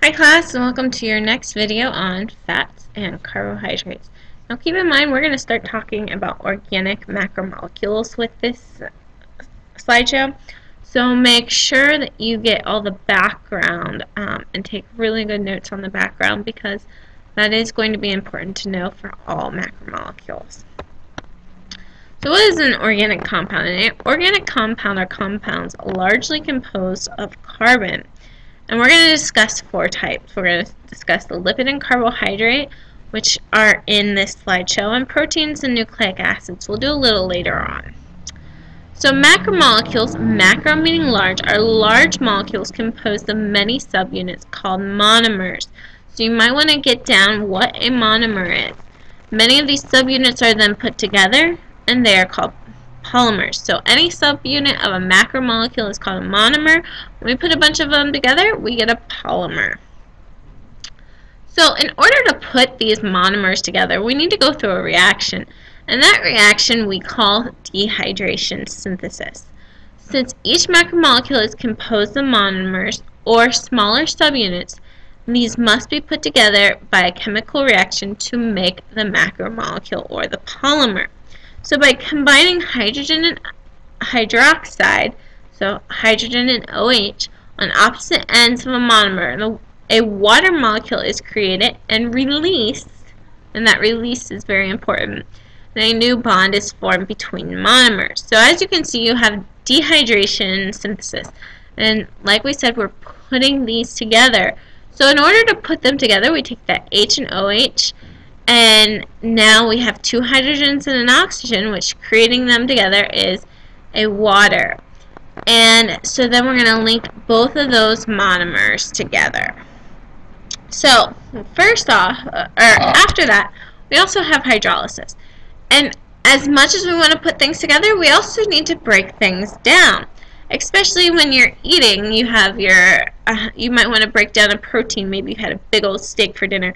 Hi class, and welcome to your next video on fats and carbohydrates. Now keep in mind we're going to start talking about organic macromolecules with this slideshow. So make sure that you get all the background and take really good notes on the background because that is going to be important to know for all macromolecules. So what is an organic compound? An organic compound are compounds largely composed of carbon. And we're going to discuss four types. We're going to discuss the lipid and carbohydrate, which are in this slideshow, and proteins and nucleic acids. We'll do a little later on. So macromolecules, macro meaning large, are large molecules composed of many subunits called monomers. So you might want to get down what a monomer is. Many of these subunits are then put together, and they are called polymers. So any subunit of a macromolecule is called a monomer. When we put a bunch of them together, we get a polymer. So in order to put these monomers together, we need to go through a reaction. And that reaction we call dehydration synthesis. Since each macromolecule is composed of monomers or smaller subunits, these must be put together by a chemical reaction to make the macromolecule or the polymer. So by combining hydrogen and hydroxide, so hydrogen and OH, on opposite ends of a monomer, a water molecule is created and released, and that release is very important, and a new bond is formed between monomers. So as you can see, you have dehydration synthesis, and like we said, we're putting these together. So in order to put them together, we take that H and OH, and now we have two hydrogens and an oxygen, which creating them together is a water. And so then we're going to link both of those monomers together. So first off, or after that, we also have hydrolysis. And as much as we want to put things together, we also need to break things down. Especially when you're eating, you have your, you might want to break down a protein. Maybe you had a big old steak for dinner,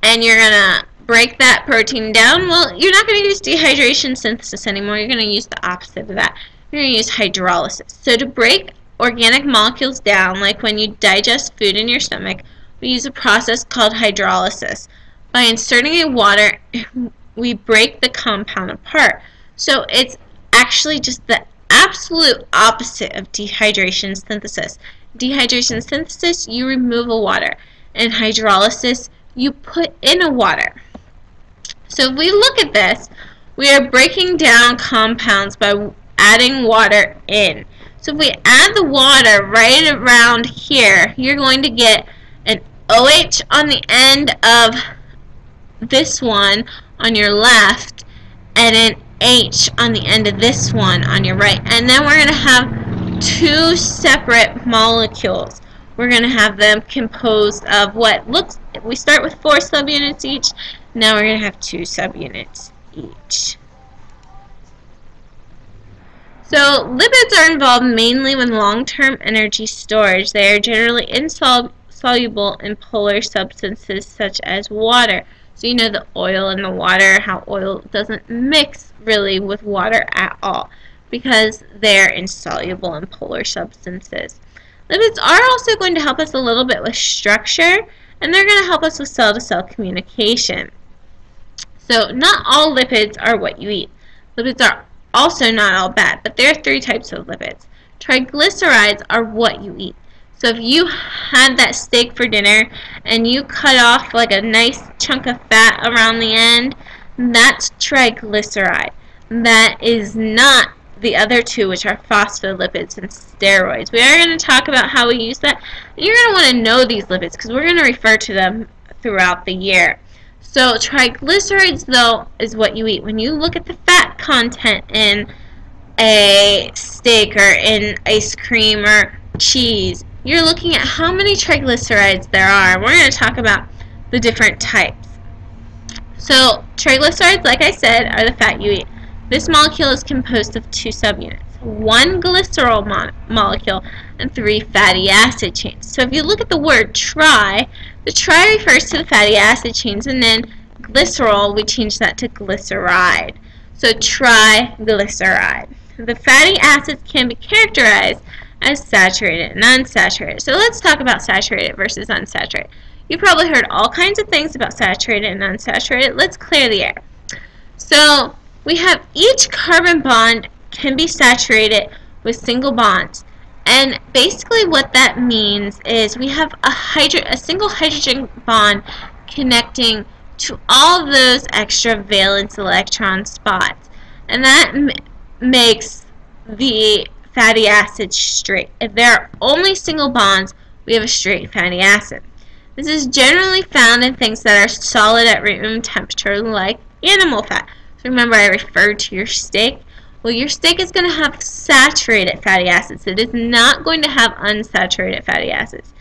and you're going to break that protein down. Well, you're not going to use dehydration synthesis anymore. You're going to use the opposite of that. You're going to use hydrolysis. So to break organic molecules down, like when you digest food in your stomach, we use a process called hydrolysis. By inserting a water, we break the compound apart. So it's actually just the absolute opposite of dehydration synthesis. Dehydration synthesis, you remove a water. In hydrolysis, you put in a water. So if we look at this, we are breaking down compounds by adding water in. So if we add the water right around here, you're going to get an OH on the end of this one on your left and an H on the end of this one on your right. And then we're going to have two separate molecules. We're going to have them composed of what looks, we start with 4 subunits each. Now we're going to have 2 subunits each. So lipids are involved mainly with long-term energy storage. They are generally insoluble in polar substances such as water. So you know the oil in the water, how oil doesn't mix really with water at all because they're insoluble in polar substances. Lipids are also going to help us a little bit with structure, and they're going to help us with cell-to-cell communication. So not all lipids are what you eat. Lipids are also not all bad, but there are 3 types of lipids. Triglycerides are what you eat. So if you had that steak for dinner and you cut off like a nice chunk of fat around the end, that's triglyceride. That is not the other 2, which are phospholipids and steroids. We are going to talk about how we use that. And you're going to want to know these lipids because we're going to refer to them throughout the year. So triglycerides, though, is what you eat. When you look at the fat content in a steak or in ice cream or cheese, you're looking at how many triglycerides there are. We're going to talk about the different types. So triglycerides, like I said, are the fat you eat. This molecule is composed of 2 subunits, 1 glycerol molecule and 3 fatty acid chains. So if you look at the word tri, the tri refers to the fatty acid chains, and then glycerol, we change that to glyceride. So triglyceride. The fatty acids can be characterized as saturated and unsaturated. So let's talk about saturated versus unsaturated. You've probably heard all kinds of things about saturated and unsaturated. Let's clear the air. So we have each carbon bond can be saturated with single bonds. And basically what that means is we have a single hydrogen bond connecting to all those extra valence electron spots. And that makes the fatty acid straight. If there are only single bonds, we have a straight fatty acid. This is generally found in things that are solid at room temperature, like animal fat. So remember, I referred to your steak. Well, your steak is going to have saturated fatty acids. It is not going to have unsaturated fatty acids.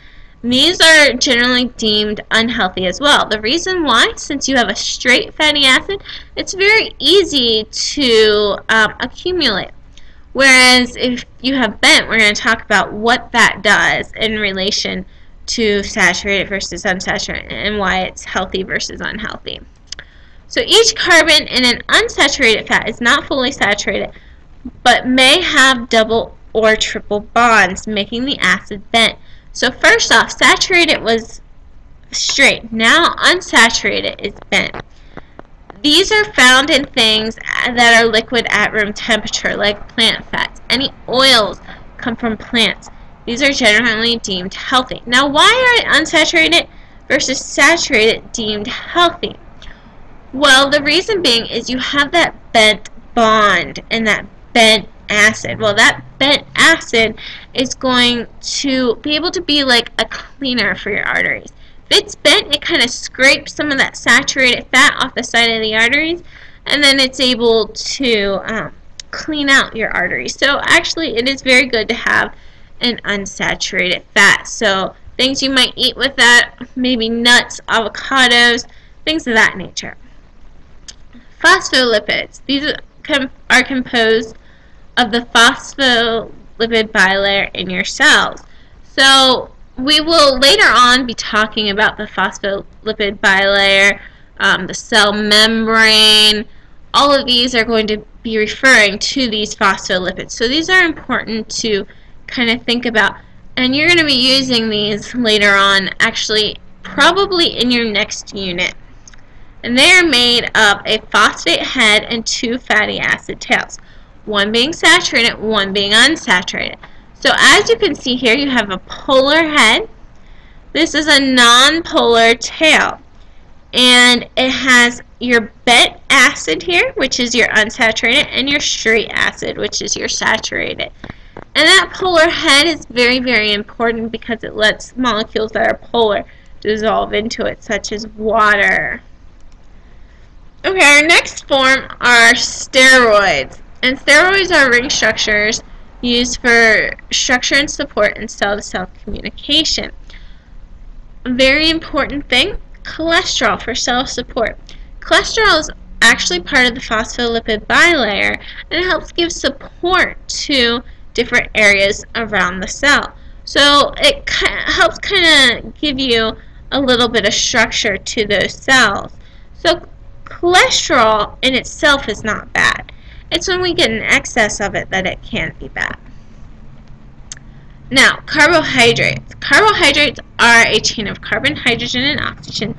These are generally deemed unhealthy as well. The reason why, since you have a straight fatty acid, it's very easy to accumulate. Whereas if you have bent, we're going to talk about what that does in relation to saturated versus unsaturated and why it's healthy versus unhealthy. So each carbon in an unsaturated fat is not fully saturated, but may have double or triple bonds, making the acid bent. So first off, saturated was straight. Now unsaturated is bent. These are found in things that are liquid at room temperature, like plant fats. Any oils come from plants. These are generally deemed healthy. Now, why are unsaturated versus saturated deemed healthy? Well, the reason being is you have that bent bond and that bent acid. Well, that bent acid is going to be able to be like a cleaner for your arteries. If it's bent, it kind of scrapes some of that saturated fat off the side of the arteries, and then it's able to clean out your arteries. So actually, it is very good to have an unsaturated fat. So things you might eat with that, maybe nuts, avocados, things of that nature. Phospholipids. These are composed of the phospholipid bilayer in your cells. So we will later on be talking about the phospholipid bilayer, the cell membrane. All of these are going to be referring to these phospholipids. So these are important to kind of think about. And you're going to be using these later on, actually probably in your next unit. And they are made of a phosphate head and two fatty acid tails, one being saturated, one being unsaturated. So as you can see here, you have a polar head. This is a non-polar tail. And it has your bent acid here, which is your unsaturated, and your straight acid, which is your saturated. And that polar head is very, very important because it lets molecules that are polar dissolve into it, such as water. Okay, our next form are steroids. And steroids are ring structures used for structure and support in cell-to-cell communication. A very important thing, cholesterol for cell support. Cholesterol is actually part of the phospholipid bilayer, and it helps give support to different areas around the cell. So it helps kind of give you a little bit of structure to those cells. So cholesterol in itself is not bad. It's when we get an excess of it that it can be bad. Now, carbohydrates. Carbohydrates are a chain of carbon, hydrogen, and oxygen,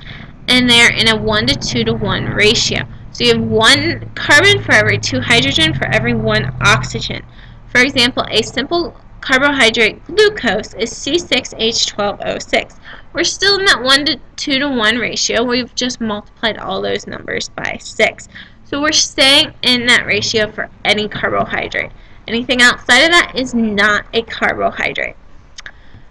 and they're in a 1 to 2 to 1 ratio. So you have 1 carbon for every 2 hydrogen for every 1 oxygen. For example, a simple carbohydrate glucose is C6H12O6. We're still in that 1 to 2 to 1 ratio. We've just multiplied all those numbers by 6. So we're staying in that ratio for any carbohydrate. Anything outside of that is not a carbohydrate.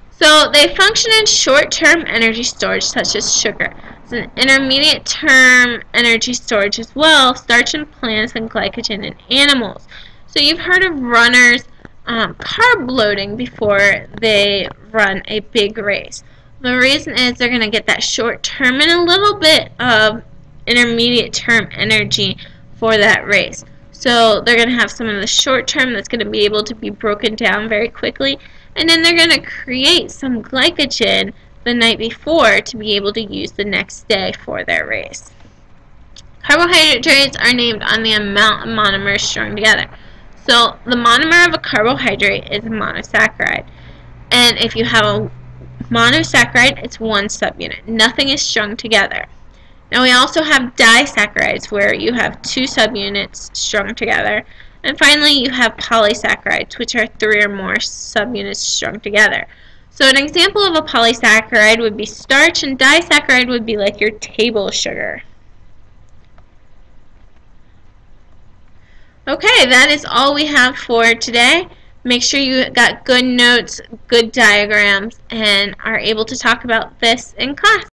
So they function in short-term energy storage, such as sugar. It's an intermediate-term energy storage as well, starch in plants and glycogen in animals. So you've heard of runners carb loading before they run a big race. The reason is they're going to get that short-term and a little bit of intermediate-term energy for that race. So they're going to have some of the short-term that's going to be able to be broken down very quickly, and then they're going to create some glycogen the night before to be able to use the next day for their race. Carbohydrates are named on the amount of monomers strung together. So the monomer of a carbohydrate is a monosaccharide. And if you have a monosaccharide, it's one subunit. Nothing is strung together. Now we also have disaccharides, where you have two subunits strung together. And finally, you have polysaccharides, which are three or more subunits strung together. So an example of a polysaccharide would be starch, and disaccharide would be like your table sugar. Okay, that is all we have for today. Make sure you got good notes, good diagrams, and are able to talk about this in class.